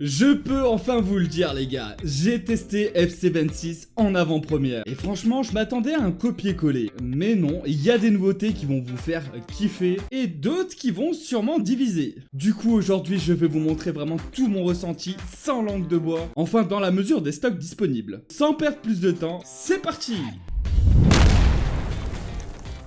Je peux enfin vous le dire les gars, j'ai testé FC26 en avant-première et franchement je m'attendais à un copier-coller, mais non, il y a des nouveautés qui vont vous faire kiffer et d'autres qui vont sûrement diviser. Du coup aujourd'hui je vais vous montrer vraiment tout mon ressenti sans langue de bois, enfin dans la mesure des stocks disponibles. Sans perdre plus de temps, c'est parti!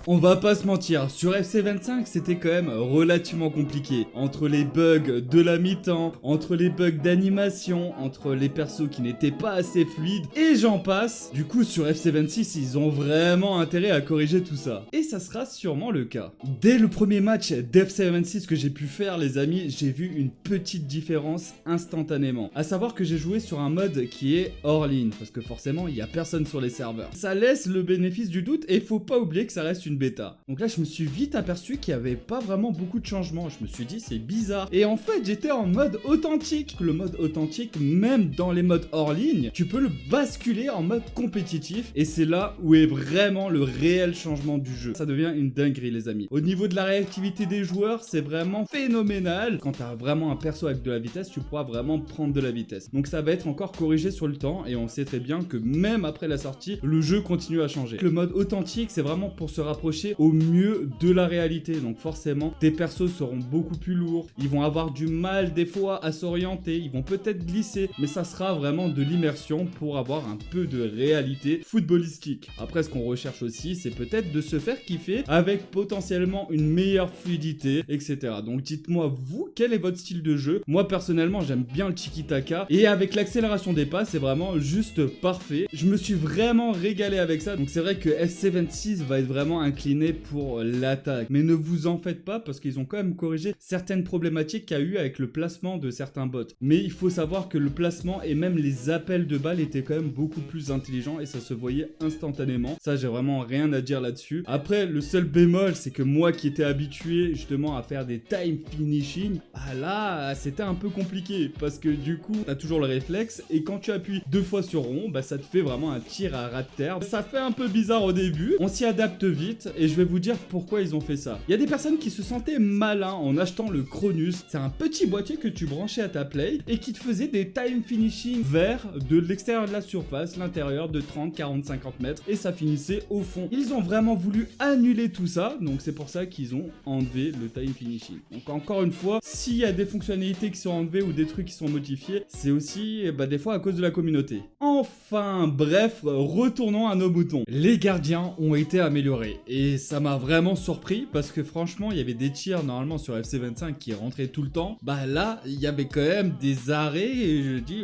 On va pas se mentir, sur FC25 c'était quand même relativement compliqué. Entre les bugs de la mi-temps, entre les bugs d'animation, entre les persos qui n'étaient pas assez fluides, et j'en passe. Du coup sur FC26 ils ont vraiment intérêt à corriger tout ça. Et ça sera sûrement le cas. Dès le premier match d'FC26 que j'ai pu faire les amis, j'ai vu une petite différence instantanément. À savoir que j'ai joué sur un mode qui est hors ligne, parce que forcément il y a personne sur les serveurs. Ça laisse le bénéfice du doute et faut pas oublier que ça reste une bêta. Donc là je me suis vite aperçu qu'il n'y avait pas vraiment beaucoup de changements. Je me suis dit c'est bizarre. Et en fait j'étais en mode authentique. Le mode authentique, même dans les modes hors ligne, tu peux le basculer en mode compétitif. Et c'est là où est vraiment le réel changement du jeu. Ça devient une dinguerie les amis. Au niveau de la réactivité des joueurs, c'est vraiment phénoménal. Quand tu as vraiment un perso avec de la vitesse, tu pourras vraiment prendre de la vitesse. Donc ça va être encore corrigé sur le temps. Et on sait très bien que même après la sortie, le jeu continue à changer. Le mode authentique, c'est vraiment pour se rapprocher au mieux de la réalité. Donc forcément, tes persos seront beaucoup plus lourds. Ils vont avoir du mal des fois à s'orienter. Ils vont peut-être glisser. Mais ça sera vraiment de l'immersion pour avoir un peu de réalité footballistique. Après, ce qu'on recherche aussi, c'est peut-être de se faire kiffer avec potentiellement une meilleure fluidité, etc. Donc dites-moi, vous, quel est votre style de jeu? Moi, personnellement, j'aime bien le tiki-taka. Et avec l'accélération des pas, c'est vraiment juste parfait. Je me suis vraiment régalé avec ça. Donc c'est vrai que FC26 va être vraiment incliné pour l'attaque. Mais ne vous en faites pas parce qu'ils ont quand même corrigé certaines problématiques qu'il y a eu avec le placement de certains bots. Mais il faut savoir que le placement et même les appels de balles étaient quand même beaucoup plus intelligents et ça se voyait instantanément. Ça, j'ai vraiment rien à dire là-dessus. Après, le seul bémol, c'est que moi qui étais habitué justement à faire des time finishing, bah là, c'était un peu compliqué parce que du coup, t'as toujours le réflexe et quand tu appuies 2 fois sur rond, bah ça te fait vraiment un tir à ras de terre. Ça fait un peu bizarre au début. On s'y adapte vite et je vais vous dire pourquoi ils ont fait ça. Il y a des personnes qui se sentaient malins en achetant le Cronus. C'est un petit boîtier que tu branchais à ta play et qui te faisait des time finishing vers de l'extérieur de la surface, l'intérieur de 30, 40, 50 mètres et ça finissait au fond. Ils ont vraiment voulu annuler tout ça, donc c'est pour ça qu'ils ont enlevé le time finishing. Donc encore une fois, s'il y a des fonctionnalités qui sont enlevées ou des trucs qui sont modifiés, c'est aussi des fois à cause de la communauté. Enfin bref, retournons à nos moutons. Les gardiens ont été améliorés et ça m'a vraiment surpris parce que franchement il y avait des tirs normalement sur FC25 qui rentraient tout le temps. Bah là il y avait quand même des arrêts et je dis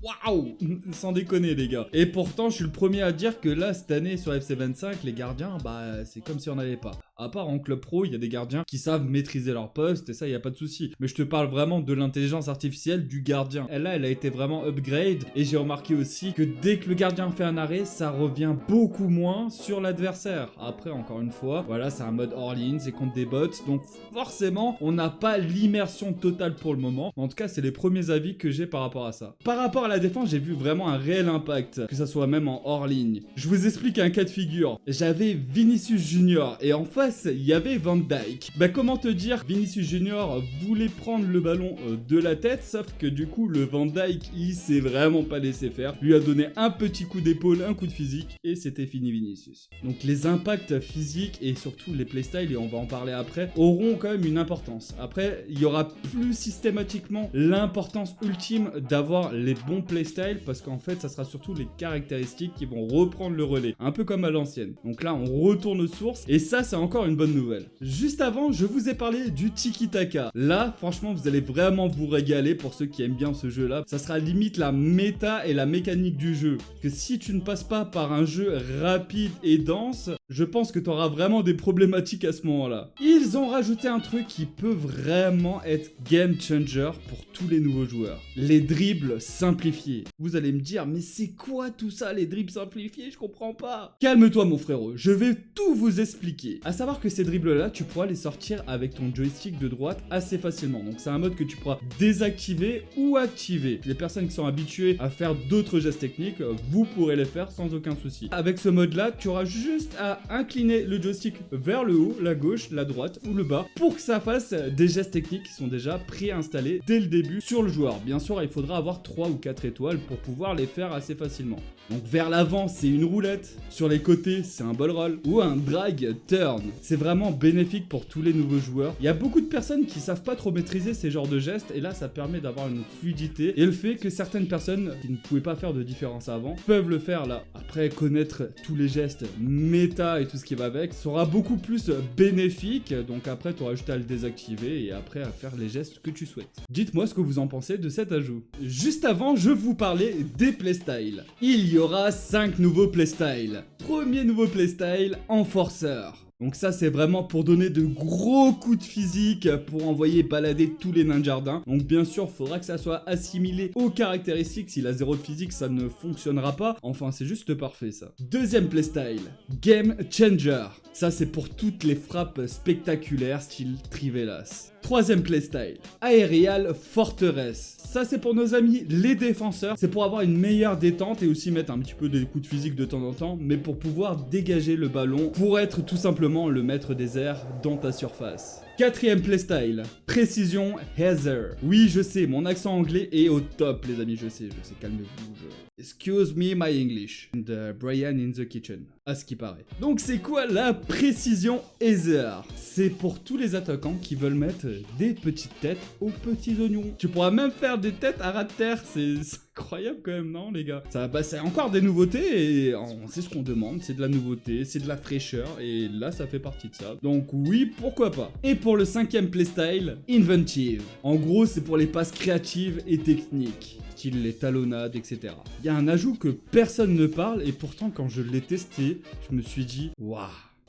waouh, sans déconner les gars. Et pourtant je suis le premier à dire que là cette année sur FC25 les gardiens c'est comme si on n'avait pas. À part en club pro, il y a des gardiens qui savent maîtriser leur poste et ça, il n'y a pas de souci. Mais je te parle vraiment de l'intelligence artificielle du gardien. Elle a été vraiment upgrade et j'ai remarqué aussi que dès que le gardien fait un arrêt, ça revient beaucoup moins sur l'adversaire. Après, encore une fois, voilà, c'est un mode hors ligne, c'est contre des bots. Donc forcément, on n'a pas l'immersion totale pour le moment. En tout cas, c'est les premiers avis que j'ai par rapport à ça. Par rapport à la défense, j'ai vu vraiment un réel impact, que ça soit même en hors ligne. Je vous explique un cas de figure. J'avais Vinicius Junior et en face, il y avait Van Dijk. Comment te dire, Vinicius Junior voulait prendre le ballon de la tête, sauf que du coup, le Van Dijk, il s'est vraiment pas laissé faire. Lui a donné un petit coup d'épaule, un coup de physique, et c'était fini Vinicius. Donc les impacts physiques et surtout les playstyles, et on va en parler après, auront quand même une importance. Après, il y aura plus systématiquement l'importance ultime d'avoir les bons playstyles, parce qu'en fait, ça sera surtout les caractéristiques qui vont reprendre le relais, un peu comme à l'ancienne. Donc là, on retourne aux sources, et ça, c'est encore une bonne nouvelle. Juste avant, je vous ai parlé du tiki-taka. Là, franchement, vous allez vraiment vous régaler pour ceux qui aiment bien ce jeu-là. Ça sera limite la méta et la mécanique du jeu. Que si tu ne passes pas par un jeu rapide et dense, je pense que tu auras vraiment des problématiques à ce moment-là. Ils ont rajouté un truc qui peut vraiment être game changer pour tous les nouveaux joueurs. Les dribbles simplifiés. Vous allez me dire, mais c'est quoi tout ça, les dribbles simplifiés? Je comprends pas. Calme-toi mon frérot, je vais tout vous expliquer. À savoir que ces dribbles-là, tu pourras les sortir avec ton joystick de droite assez facilement. Donc c'est un mode que tu pourras désactiver ou activer. Les personnes qui sont habituées à faire d'autres gestes techniques, vous pourrez les faire sans aucun souci. Avec ce mode-là, tu auras juste à incliner le joystick vers le haut, la gauche, la droite ou le bas pour que ça fasse des gestes techniques qui sont déjà préinstallés dès le début sur le joueur. Bien sûr, il faudra avoir 3 ou 4 étoiles pour pouvoir les faire assez facilement. Donc vers l'avant, c'est une roulette, sur les côtés, c'est un ball roll ou un drag turn. C'est vraiment bénéfique pour tous les nouveaux joueurs. Il y a beaucoup de personnes qui savent pas trop maîtriser ces genres de gestes et là ça permet d'avoir une fluidité et le fait que certaines personnes qui ne pouvaient pas faire de différence avant peuvent le faire là. Après, connaître tous les gestes méta et tout ce qui va avec sera beaucoup plus bénéfique, donc après tu auras juste à le désactiver et après à faire les gestes que tu souhaites. Dites-moi ce que vous en pensez de cet ajout. Juste avant, je vous parlais des playstyles. Il y aura 5 nouveaux playstyles. Premier nouveau playstyle, enforceur. Donc ça c'est vraiment pour donner de gros coups de physique, pour envoyer balader tous les nains de jardin. Donc bien sûr, faudra que ça soit assimilé aux caractéristiques. S'il a 0 de physique, ça ne fonctionnera pas. Enfin, c'est juste parfait ça. Deuxième playstyle, Game Changer. Ça c'est pour toutes les frappes spectaculaires style Trivelas. Troisième playstyle, Aerial Fortress. Ça c'est pour nos amis les défenseurs, c'est pour avoir une meilleure détente et aussi mettre un petit peu des coups de physique de temps en temps, mais pour pouvoir dégager le ballon, pour être tout simplement le maître des airs dans ta surface. Quatrième playstyle, Précision Heather. Oui, je sais, mon accent anglais est au top les amis, je sais, calmez-vous. Excuse me my English. And Brian in the kitchen. À ce qui paraît. Donc c'est quoi la Précision Heather? C'est pour tous les attaquants qui veulent mettre des petites têtes aux petits oignons. Tu pourras même faire des têtes à ras de terre, c'est incroyable quand même, non les gars? Ça, c'est encore des nouveautés et c'est ce qu'on demande, c'est de la nouveauté, c'est de la fraîcheur et là ça fait partie de ça. Donc oui, pourquoi pas. Et pour le cinquième playstyle, Inventive. En gros, c'est pour les passes créatives et techniques. Les talonnades, etc. Il y a un ajout que personne ne parle et pourtant quand je l'ai testé, je me suis dit waouh.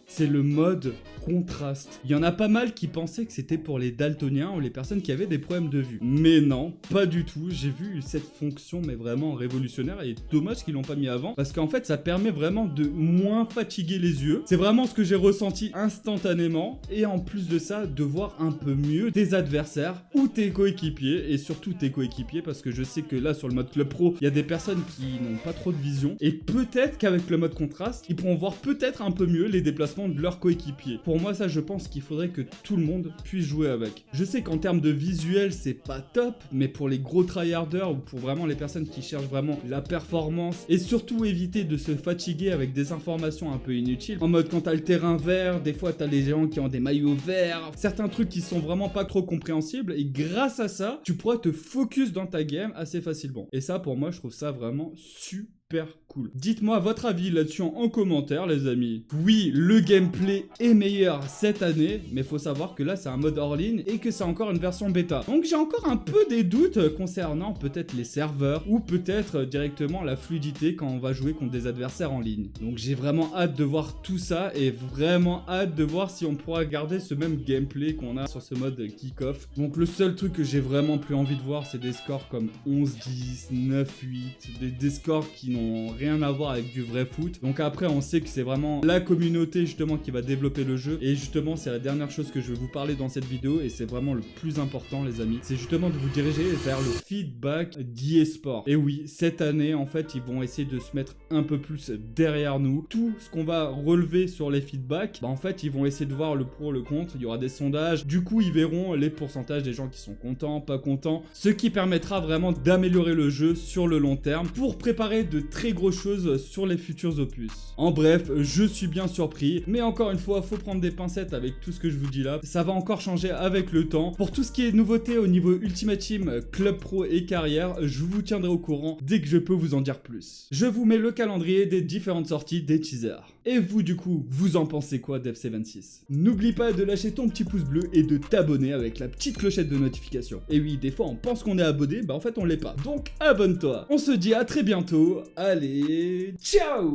C'est le mode contraste. Il y en a pas mal qui pensaient que c'était pour les daltoniens ou les personnes qui avaient des problèmes de vue. Mais non, pas du tout. J'ai vu cette fonction mais vraiment révolutionnaire et dommage qu'ils l'ont pas mis avant parce qu'en fait ça permet vraiment de moins fatiguer les yeux. C'est vraiment ce que j'ai ressenti instantanément et en plus de ça de voir un peu mieux tes adversaires ou tes coéquipiers et surtout tes coéquipiers parce que je sais que là sur le mode club pro il y a des personnes qui n'ont pas trop de vision et peut-être qu'avec le mode contraste ils pourront voir peut-être un peu mieux les déplacements de leurs coéquipiers. Pour moi ça je pense qu'il faudrait que tout le monde puisse jouer avec. Je sais qu'en termes de visuel c'est pas top, mais pour les gros tryharders ou pour vraiment les personnes qui cherchent vraiment la performance et surtout éviter de se fatiguer avec des informations un peu inutiles, en mode quand t'as le terrain vert, des fois t'as les gens qui ont des maillots verts, certains trucs qui sont vraiment pas trop compréhensibles et grâce à ça tu pourras te focus dans ta game assez facilement. Et ça pour moi je trouve ça vraiment super cool. Dites-moi votre avis là-dessus en commentaire les amis. Oui, le gameplay est meilleur cette année, mais faut savoir que là c'est un mode hors ligne et que c'est encore une version bêta. Donc j'ai encore un peu des doutes concernant peut-être les serveurs ou peut-être directement la fluidité quand on va jouer contre des adversaires en ligne. Donc j'ai vraiment hâte de voir tout ça et vraiment hâte de voir si on pourra garder ce même gameplay qu'on a sur ce mode kick-off. Donc le seul truc que j'ai vraiment plus envie de voir c'est des scores comme 11-10, 9-8, des scores qui n'ont rien à voir avec du vrai foot. Donc après on sait que c'est vraiment la communauté justement qui va développer le jeu et justement c'est la dernière chose que je vais vous parler dans cette vidéo et c'est vraiment le plus important les amis, c'est justement de vous diriger vers le feedback d'eSport. Et oui, cette année en fait ils vont essayer de se mettre un peu plus derrière nous. Tout ce qu'on va relever sur les feedbacks, en fait ils vont essayer de voir le pour, le contre, il y aura des sondages, du coup ils verront les pourcentages des gens qui sont contents, pas contents, ce qui permettra vraiment d'améliorer le jeu sur le long terme pour préparer de très grosses choses sur les futurs opus. En bref, je suis bien surpris, mais encore une fois, faut prendre des pincettes avec tout ce que je vous dis là. Ça va encore changer avec le temps. Pour tout ce qui est nouveauté au niveau Ultimate Team, Club Pro et carrière, je vous tiendrai au courant dès que je peux vous en dire plus. Je vous mets le calendrier des différentes sorties des teasers. Et vous du coup, vous en pensez quoi d'FC26? N'oublie pas de lâcher ton petit pouce bleu et de t'abonner avec la petite clochette de notification. Et oui, des fois on pense qu'on est abonné, en fait on l'est pas. Donc abonne-toi. On se dit à très bientôt. Allez, ciao!